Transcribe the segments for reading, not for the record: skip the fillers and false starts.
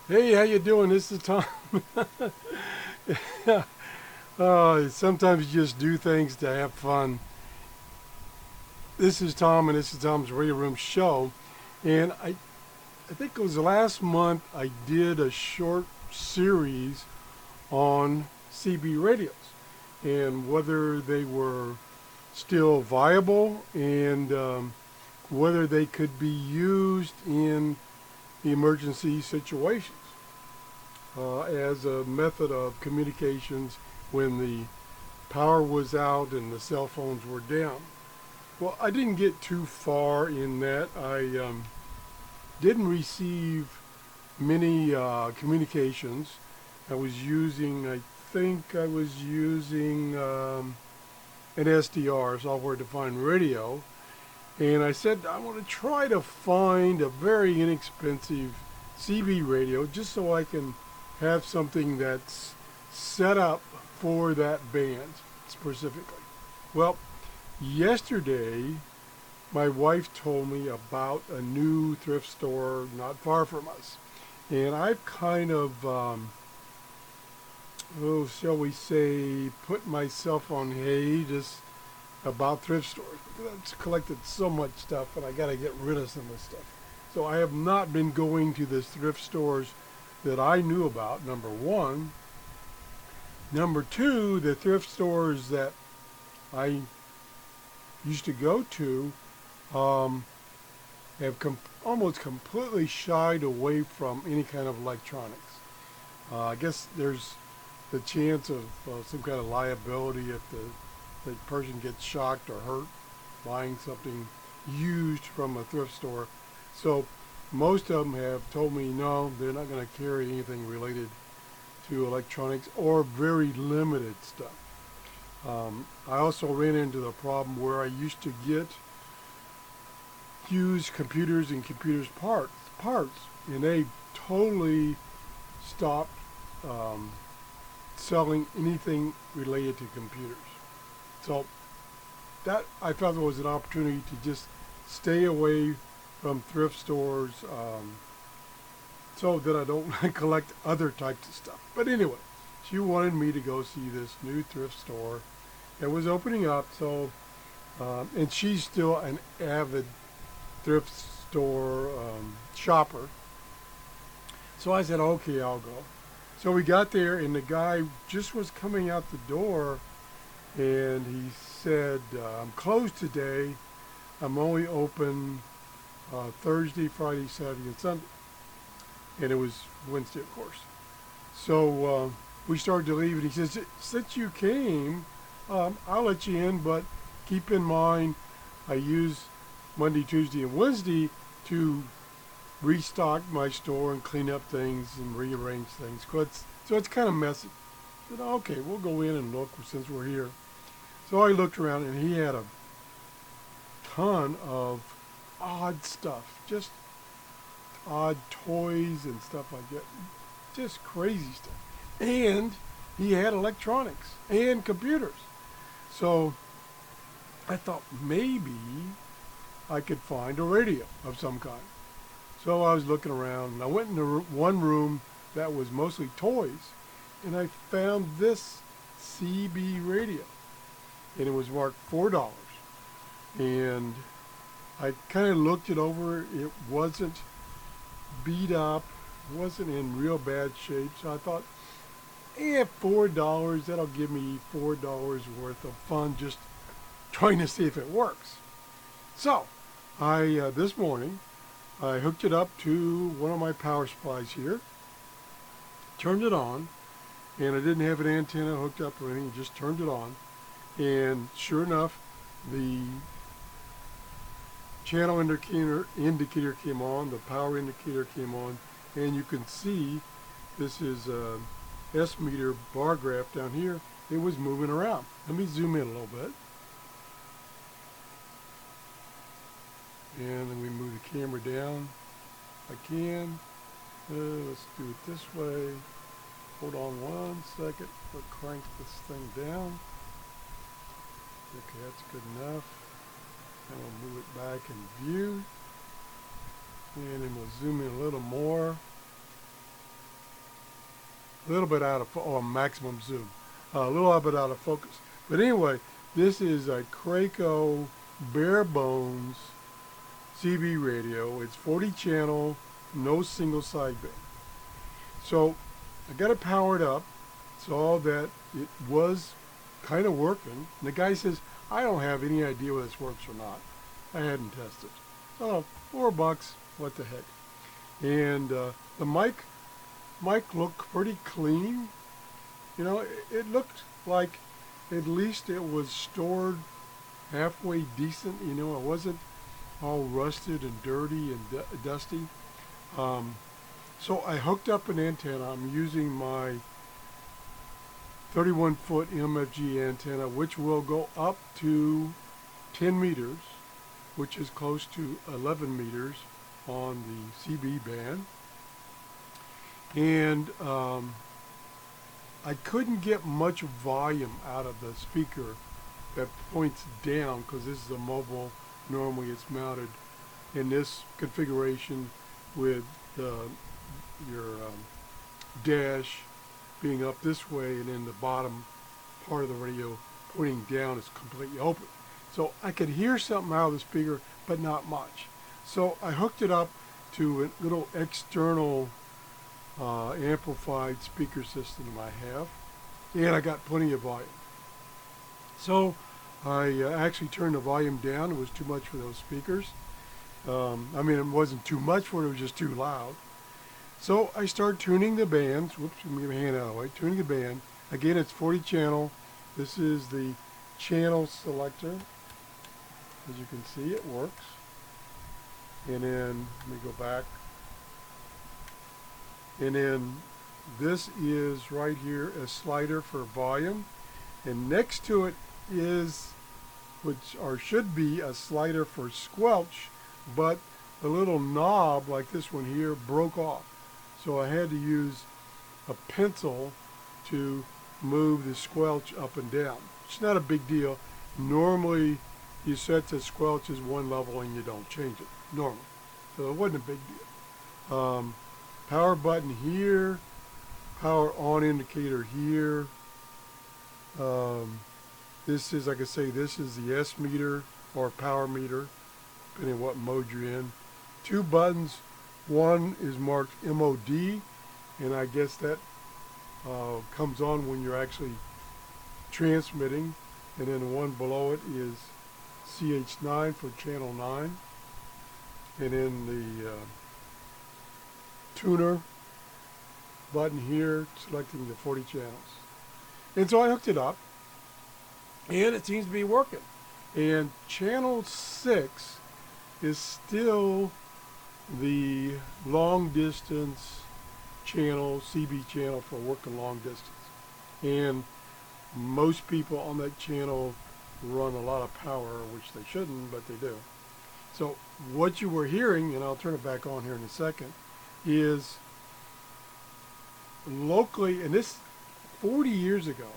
Hey, how you doing? This is Tom. Sometimes you just do things to have fun. This is Tom, and this is Tom's Radio Room Show. And I think it was last month I did a short series on CB radios and whether they were still viable and whether they could be used in emergency situations. As a method of communications when the power was out and the cell phones were down. Well, I didn't get too far in that. I didn't receive many communications. I think I was using an SDR, software defined radio. And I said, I want to try to find a very inexpensive CB radio just so I can have something that's set up for that band specifically. Well, yesterday, my wife told me about a new thrift store not far from us. And I've kind of, shall we say, put myself on hiatus about thrift stores because I've collected so much stuff and I got to get rid of some of this stuff. So I have not been going to the thrift stores that I knew about, number one. Number two, the thrift stores that I used to go to um, have almost completely shied away from any kind of electronics. I guess there's the chance of some kind of liability if the person gets shocked or hurt buying something used from a thrift store. So most of them have told me no, they're not going to carry anything related to electronics or very limited stuff. I also ran into the problem where I used to get used computers and computers parts, and they totally stopped um, selling anything related to computers. So that I felt there was an opportunity to just stay away from thrift stores so that I don't collect other types of stuff. But anyway, she wanted me to go see this new thrift store that was opening up. So, and she's still an avid thrift store shopper. So I said, okay, I'll go. So we got there, and the guy just was coming out the door, and he said, I'm closed today. I'm only open Thursday, Friday, Saturday, and Sunday. And it was Wednesday, of course. So we started to leave, and he says, since you came, I'll let you in, but keep in mind I use Monday, Tuesday, and Wednesday to restock my store and clean up things and rearrange things. So it's kind of messy. I said, okay, we'll go in and look since we're here. So I looked around, and he had a ton of odd stuff, just odd toys and stuff like that, just crazy stuff. And he had electronics and computers. So I thought maybe I could find a radio of some kind. So I was looking around, and I went into one room that was mostly toys, and I found this CB radio, and it was marked $4. And I kind of looked it over. It wasn't beat up, wasn't in real bad shape. So I thought, $4, that'll give me $4 worth of fun just trying to see if it works. So I this morning I hooked it up to one of my power supplies here, turned it on, and I didn't have an antenna hooked up or anything, just turned it on. And sure enough, the channel indicator came on, the power indicator came on, and you can see this is a S meter bar graph down here. It was moving around. Let me zoom in a little bit. And then we move the camera down if I can. Let's do it this way. Hold on one second. We'll crank this thing down. Okay, that's good enough. And we'll move it back in view. And then we'll zoom in a little more. a little bit out of maximum zoom, a little bit out of focus. But anyway, this is a KRACO bare bones CB radio. It's 40 channel, no single sideband. So I got it powered up, saw that it was kind of working. And the guy says, I don't have any idea whether this works or not. I hadn't tested. Oh, $4, what the heck. And the mic looked pretty clean. You know, it looked like at least it was stored halfway decent. You know, it wasn't all rusted and dirty and dusty. So I hooked up an antenna. I'm using my 31-foot MFG antenna, which will go up to 10 meters, which is close to 11 meters on the CB band. And I couldn't get much volume out of the speaker that points down, because this is a mobile. Normally it's mounted in this configuration with your dash being up this way, and then the bottom part of the radio pointing down is completely open. So I could hear something out of the speaker, but not much. So I hooked it up to a little external amplified speaker system I have, and I got plenty of volume. So I actually turned the volume down. It was too much for those speakers. I mean, it wasn't too much for it, it was just too loud. So I started tuning the bands. Whoops, let me get my hand out of the way. Tuning the band. Again, it's 40 channel. This is the channel selector. As you can see, it works. And then, let me go back. And then this is right here, a slider for volume. And next to it is, or should be, a slider for squelch, but the little knob, like this one here, broke off. So I had to use a pencil to move the squelch up and down. It's not a big deal. Normally, you set the squelch as one level and you don't change it, normally. So it wasn't a big deal. Power button here, power on indicator here. This is, like I say, this is the S meter or power meter, depending on what mode you're in. Two buttons. One is marked MOD, and I guess that comes on when you're actually transmitting. And then the one below it is CH9 for channel 9. And then the tuner button here, selecting the 40 channels. And so I hooked it up, and it seems to be working. And channel 6 is still the long distance channel, CB channel for working long distance. And most people on that channel run a lot of power, which they shouldn't, but they do. So what you were hearing, and I'll turn it back on here in a second, is locally, and this 40 years ago,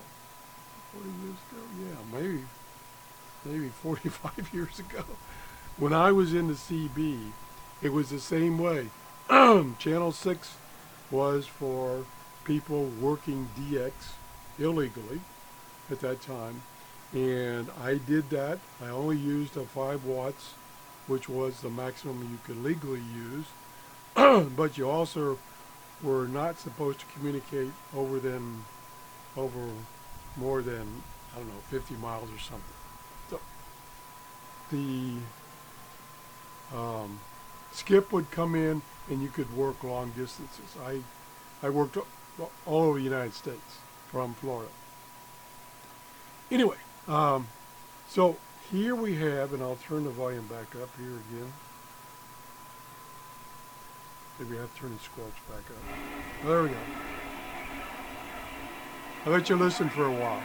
yeah, maybe 45 years ago, when I was in the CB, it was the same way. Channel 6 was for people working DX illegally at that time, and I did that. I only used a 5 watts, which was the maximum you could legally use, but you also were not supposed to communicate over more than, I don't know, 50 miles or something. So the skip would come in and you could work long distances. I worked all over the United States from Florida. Anyway, so here we have, and I'll turn the volume back up here again. Maybe I have to turn the squelch back up. Oh, there we go. I'll let you listen for a while.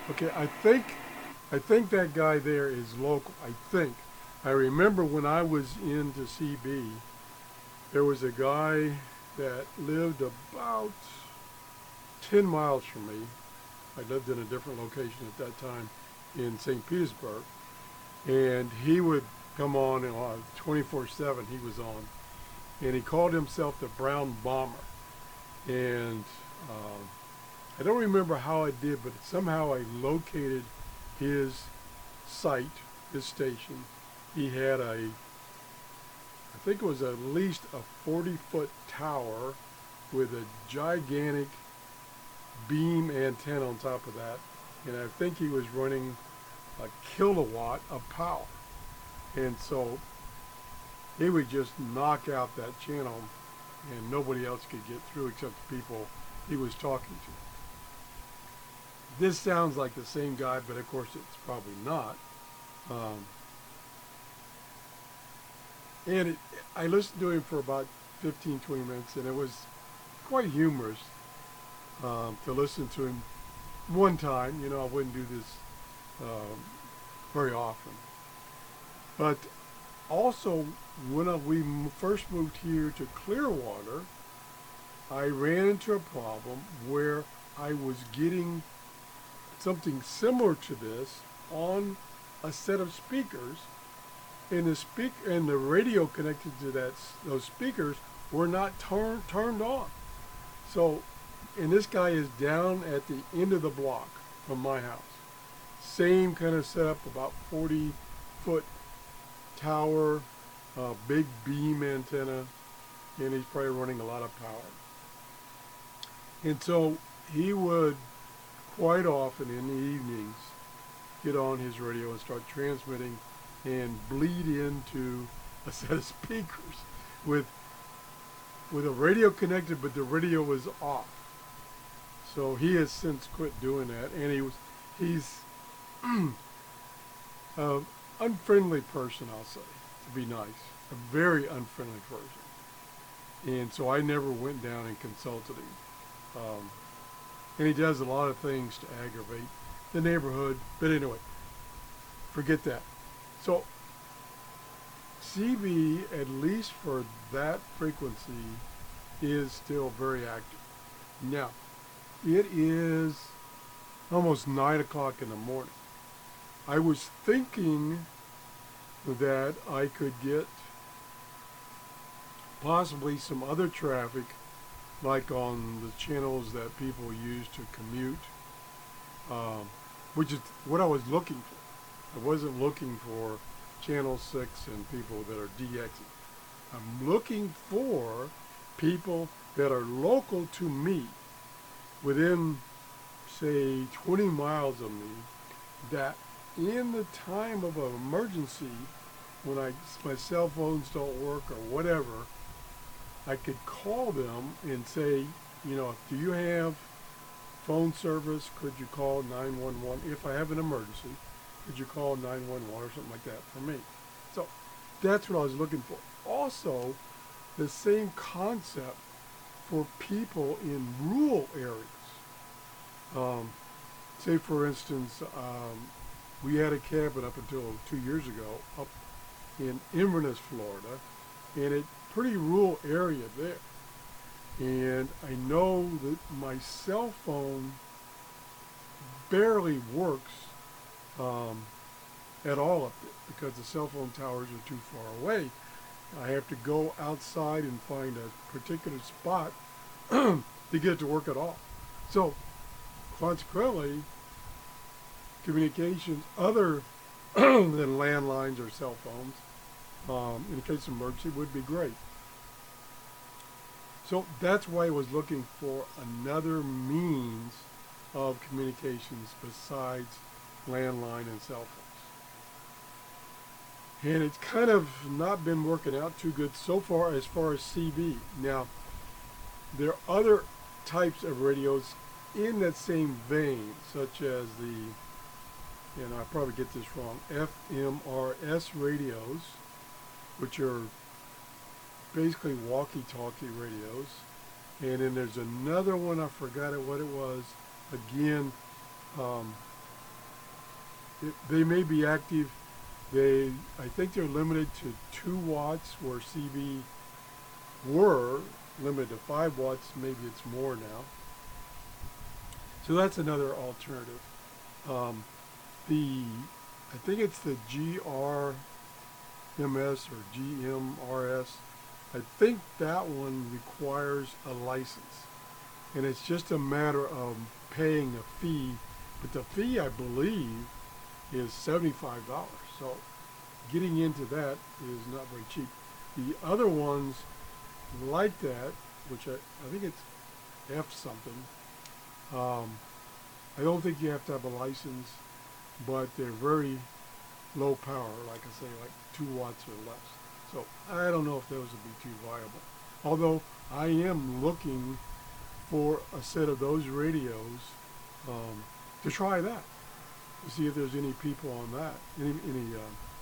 Okay, I think I think that guy there is local. I think. I remember when I was into CB, there was a guy that lived about 10 miles from me. I lived in a different location at that time in St. Petersburg. And he would come on, and 24/7 he was on. And he called himself the Brown Bomber. And I don't remember how I did, but somehow I located his site, his station. He had I think it was at least a 40-foot tower with a gigantic beam antenna on top of that. And I think he was running a kilowatt of power. And so he would just knock out that channel and nobody else could get through except the people he was talking to. This sounds like the same guy, but of course it's probably not. I listened to him for about 15-20 minutes, and it was quite humorous to listen to him one time. You know, I wouldn't do this very often. But also, when we first moved here to Clearwater, I ran into a problem where I was getting something similar to this on a set of speakers, and the radio connected to those speakers were not turned on. So, and this guy is down at the end of the block from my house. Same kind of setup, about 40-foot tower, big beam antenna, and he's probably running a lot of power. And so he would quite often in the evenings get on his radio and start transmitting and bleed into a set of speakers with a radio connected, but the radio was off. So he has since quit doing that, and he's an unfriendly person, I'll say, to be nice, a very unfriendly person. And so I never went down and consulted him. And he does a lot of things to aggravate the neighborhood. But anyway, forget that. So CB, at least for that frequency, is still very active. Now, it is almost 9 o'clock in the morning. I was thinking that I could get possibly some other traffic, like on the channels that people use to commute, which is what I was looking for. I wasn't looking for Channel 6 and people that are DXing. I'm looking for people that are local to me, within, say, 20 miles of me, that in the time of an emergency, when my cell phones don't work or whatever, I could call them and say, you know, do you have phone service? Could you call 911? If I have an emergency, could you call 911 or something like that for me? So that's what I was looking for. Also, the same concept for people in rural areas. Say, for instance, we had a cabin up until 2 years ago up in Inverness, Florida, and it's a pretty rural area there. And I know that my cell phone barely works at all up there because the cell phone towers are too far away. I have to go outside and find a particular spot to get it to work at all. So, consequently, communications other than landlines or cell phones, in case of emergency, would be great. So that's why I was looking for another means of communications besides landline and cell phones. And it's kind of not been working out too good so far as CB. Now, there are other types of radios in that same vein, such as and I probably get this wrong, FMRS radios, which are basically walkie-talkie radios. And then there's another one, I forgot what it was. Again, they may be active. I think they're limited to 2 watts where CB were limited to 5 watts. Maybe it's more now. So that's another alternative. Um, I think it's the GRMS or GMRS. I think that one requires a license, and it's just a matter of paying a fee. But the fee, I believe, is $75. So getting into that is not very cheap. The other ones like that, which I think it's F something, I don't think you have to have a license, but they're very low power, like I say, like 2 watts or less. So I don't know if those would be too viable. Although I am looking for a set of those radios to try that, to see if there's any people on that,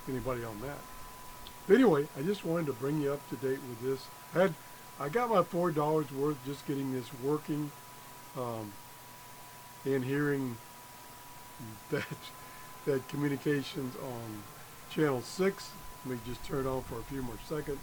anybody on that. But anyway, I just wanted to bring you up to date with this. I got my $4 worth just getting this working, and hearing that communications on channel 6. Let me just turn it on for a few more seconds.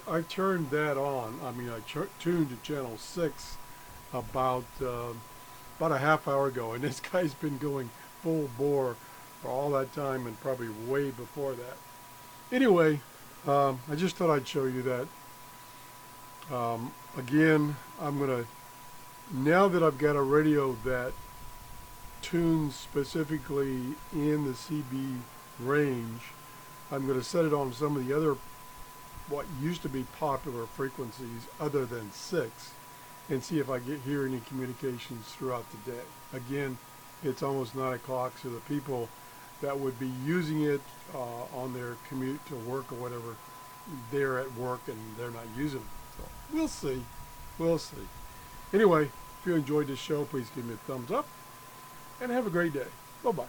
I turned that on. I mean, I tuned to channel 6 about a half hour ago, and this guy's been going full bore for all that time, and probably way before that. Anyway, I just thought I'd show you that. Again, now that I've got a radio that tunes specifically in the CB range, I'm going to set it on some of the other what used to be popular frequencies other than 6, and see if I hear any communications throughout the day. Again, it's almost 9 o'clock, so the people that would be using it on their commute to work or whatever, they're at work and they're not using it. So we'll see. We'll see. Anyway, if you enjoyed this show, please give me a thumbs up and have a great day. Bye-bye.